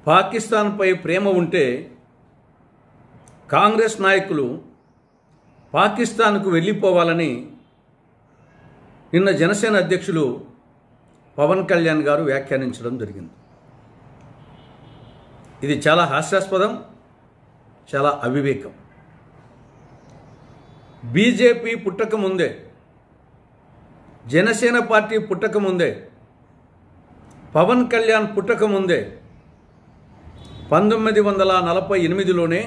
పాకిస్తాన్పై ప్రేమ ఉంటే కాంగ్రెస్ నాయకులు పాకిస్తాన్కు వెళ్ళిపోవాలని నిన్న జనసేన అధ్యక్షులు పవన్ కళ్యాణ్ గారు వ్యాఖ్యానించడం జరిగింది. ఇది చాలా హాస్యాస్పదం, చాలా అవివేకం. బీజేపీ పుట్టకముందే, జనసేన పార్టీ పుట్టకముందే, పవన్ కళ్యాణ్ పుట్టకముందే 1948లోనే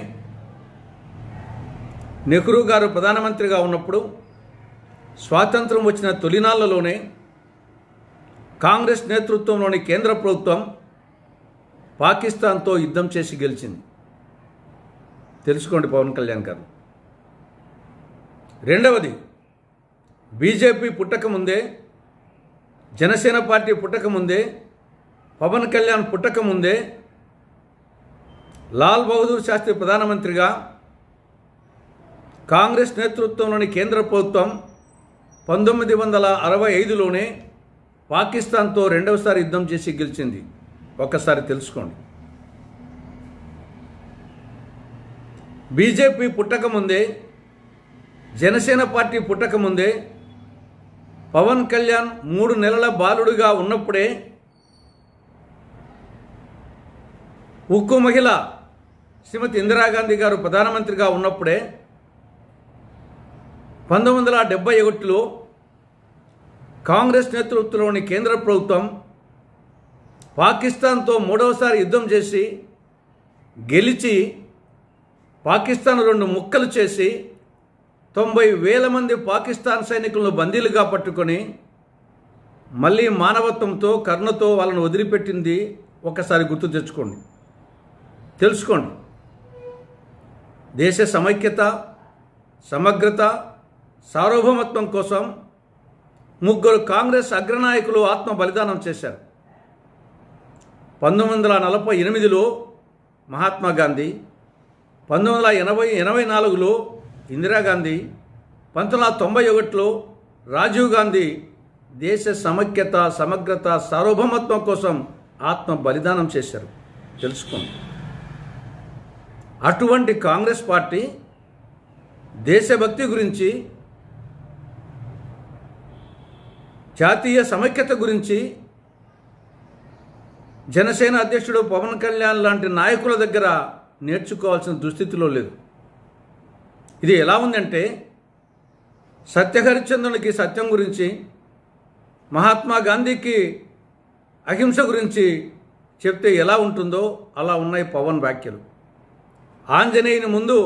నెహ్రూ గారు ప్రధానమంత్రిగా ఉన్నప్పుడు స్వాతంత్రం వచ్చిన తొలినాళ్లలోనే కాంగ్రెస్ నేతృత్వంలోని కేంద్ర ప్రభుత్వం పాకిస్తాన్తో యుద్ధం చేసి గెలిచింది. తెలుసుకోండి పవన్ కళ్యాణ్ గారు. రెండవది, బీజేపీ పుట్టకముందే, జనసేన పార్టీ పుట్టకముందే, పవన్ కళ్యాణ్ పుట్టకముందే లాల్ బహదూర్ శాస్త్రి ప్రధానమంత్రిగా కాంగ్రెస్ నేతృత్వంలోని కేంద్ర ప్రభుత్వం 1965లోనే పాకిస్తాన్తో రెండవసారి యుద్ధం చేసి గెలిచింది. ఒక్కసారి తెలుసుకోండి. బీజేపీ పుట్టకముందే, జనసేన పార్టీ పుట్టకముందే పవన్ కళ్యాణ్ 3 నెలల బాలుడుగా ఉన్నప్పుడే ఉక్కు మహిళ శ్రీమతి ఇందిరాగాంధీ గారు ప్రధానమంత్రిగా ఉన్నప్పుడే 1971లో కాంగ్రెస్ నేతృత్వంలోని కేంద్ర ప్రభుత్వం పాకిస్తాన్తో మూడవసారి యుద్ధం చేసి గెలిచి పాకిస్తాన్ 2 ముక్కలు చేసి 90,000 మంది పాకిస్తాన్ సైనికులను బందీలుగా పట్టుకొని మళ్ళీ మానవత్వంతో కరుణతో వాళ్ళను వదిలిపెట్టింది. ఒకసారి గుర్తు తెచ్చుకోండి, తెలుసుకోండి. దేశ సమైక్యత, సమగ్రత, సార్వభౌమత్వం కోసం 3 కాంగ్రెస్ అగ్రనాయకులు ఆత్మ బలిదానం చేశారు. 1948లో మహాత్మా గాంధీ, 1984లో ఇందిరాగాంధీ, 1991లో రాజీవ్ గాంధీ దేశ సమైక్యత, సమగ్రత, సార్వభౌమత్వం కోసం ఆత్మ బలిదానం చేశారు. తెలుసుకోండి. అటువంటి కాంగ్రెస్ పార్టీ దేశభక్తి గురించి, జాతీయ సమైక్యత గురించి జనసేన అధ్యక్షుడు పవన్ కళ్యాణ్ లాంటి నాయకుల దగ్గర నేర్చుకోవాల్సిన దుస్థితిలో లేదు. ఇది ఎలా ఉందంటే, సత్యహరిశ్చంద్రునికి సత్యం గురించి, మహాత్మా గాంధీకి అహింస గురించి చెప్తే ఎలా ఉంటుందో అలా ఉన్నాయి పవన్ వ్యాఖ్యలు. ఆంజనేయుని ముందు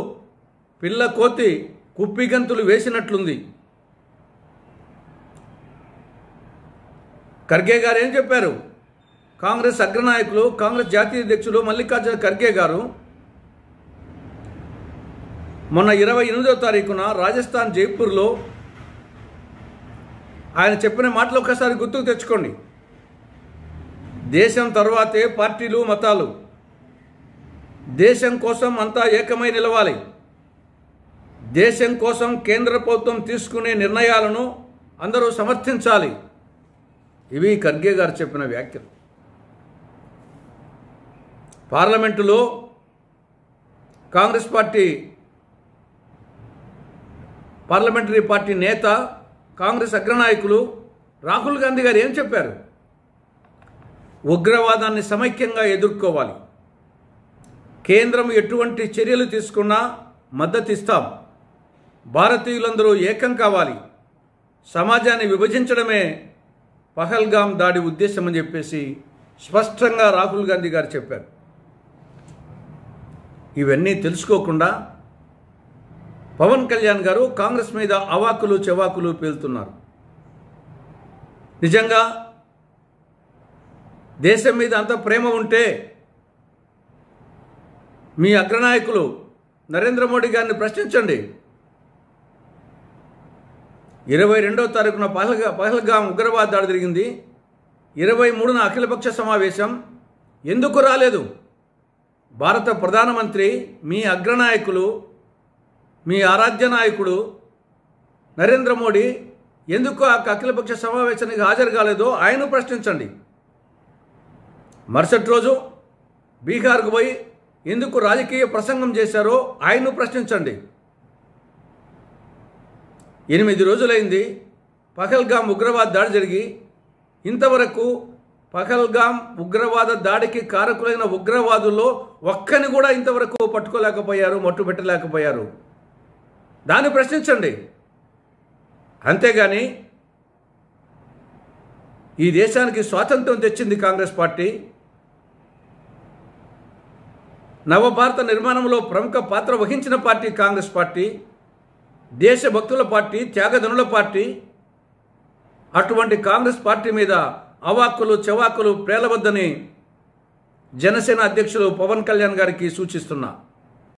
పిల్ల కోతి కుప్పిగంతులు వేసినట్లుంది. ఖర్గే గారు ఏం చెప్పారు? కాంగ్రెస్ అగ్రనాయకులు, కాంగ్రెస్ జాతీయ అధ్యక్షులు మల్లికార్జున ఖర్గే గారు మొన్న 28వ తారీఖున రాజస్థాన్ జైపూర్లో ఆయన చెప్పిన మాటలు ఒకసారి గుర్తుకు తెచ్చుకోండి. దేశం తర్వాతే పార్టీలు, మతాలు. దేశం కోసం అంతా ఏకమై నిలవాలి. దేశం కోసం కేంద్ర ప్రభుత్వం తీసుకునే నిర్ణయాలను అందరూ సమర్థించాలి. ఇవి ఖర్గే గారు చెప్పిన వ్యాఖ్యలు. పార్లమెంటులో కాంగ్రెస్ పార్టీ పార్లమెంటరీ పార్టీ నేత, కాంగ్రెస్ అగ్రనాయకులు రాహుల్ గాంధీ గారు ఏం చెప్పారు? ఉగ్రవాదాన్ని సమైక్యంగా ఎదుర్కోవాలి. కేంద్రం ఎటువంటి చర్యలు తీసుకున్నా మద్దతు ఇస్తాం. భారతీయులందరూ ఏకం కావాలి. సమాజాన్ని విభజించడమే పహల్గాం దాడి ఉద్దేశం అని చెప్పేసి స్పష్టంగా రాహుల్ గాంధీ గారు చెప్పారు. ఇవన్నీ తెలుసుకోకుండా పవన్ కళ్యాణ్ గారు కాంగ్రెస్ మీద అవాకులు చెవాకులు పేలుతున్నారు. నిజంగా దేశం మీద అంత ప్రేమ ఉంటే మీ అగ్రనాయకులు నరేంద్ర మోడీ గారిని ప్రశ్నించండి. 22వ తారీఖున పహల్గాం ఉగ్రవాద దాడి జరిగింది. 23న అఖిలపక్ష సమావేశం ఎందుకు రాలేదు? భారత ప్రధానమంత్రి, మీ అగ్రనాయకులు, మీ ఆరాధ్య నాయకుడు నరేంద్ర మోడీ ఎందుకు ఆ అఖిలపక్ష సమావేశానికి హాజరు కాలేదో ఆయన ప్రశ్నించండి. మరుసటి రోజు బీహార్కు పోయి ఎందుకు రాజకీయ ప్రసంగం చేశారో ఆయన్ను ప్రశ్నించండి. 8 రోజులైంది పహల్గాం ఉగ్రవాద దాడి జరిగి, ఇంతవరకు పహల్గాం ఉగ్రవాద దాడికి కారకులైన ఉగ్రవాదుల్లో ఒక్కని కూడా ఇంతవరకు పట్టుకోలేకపోయారు, మట్టు పెట్టలేకపోయారు. దాన్ని ప్రశ్నించండి. అంతేగాని ఈ దేశానికి స్వాతంత్రం తెచ్చింది కాంగ్రెస్ పార్టీ, నవభారత నిర్మాణంలో ప్రముఖ పాత్ర వహించిన పార్టీ కాంగ్రెస్ పార్టీ, దేశభక్తుల పార్టీ, త్యాగధనుల పార్టీ. అటువంటి కాంగ్రెస్ పార్టీ మీద అవాక్కులు చెవాకులు ప్రేలవద్దని జనసేన అధ్యక్షులు పవన్ కళ్యాణ్ గారికి సూచిస్తున్నా.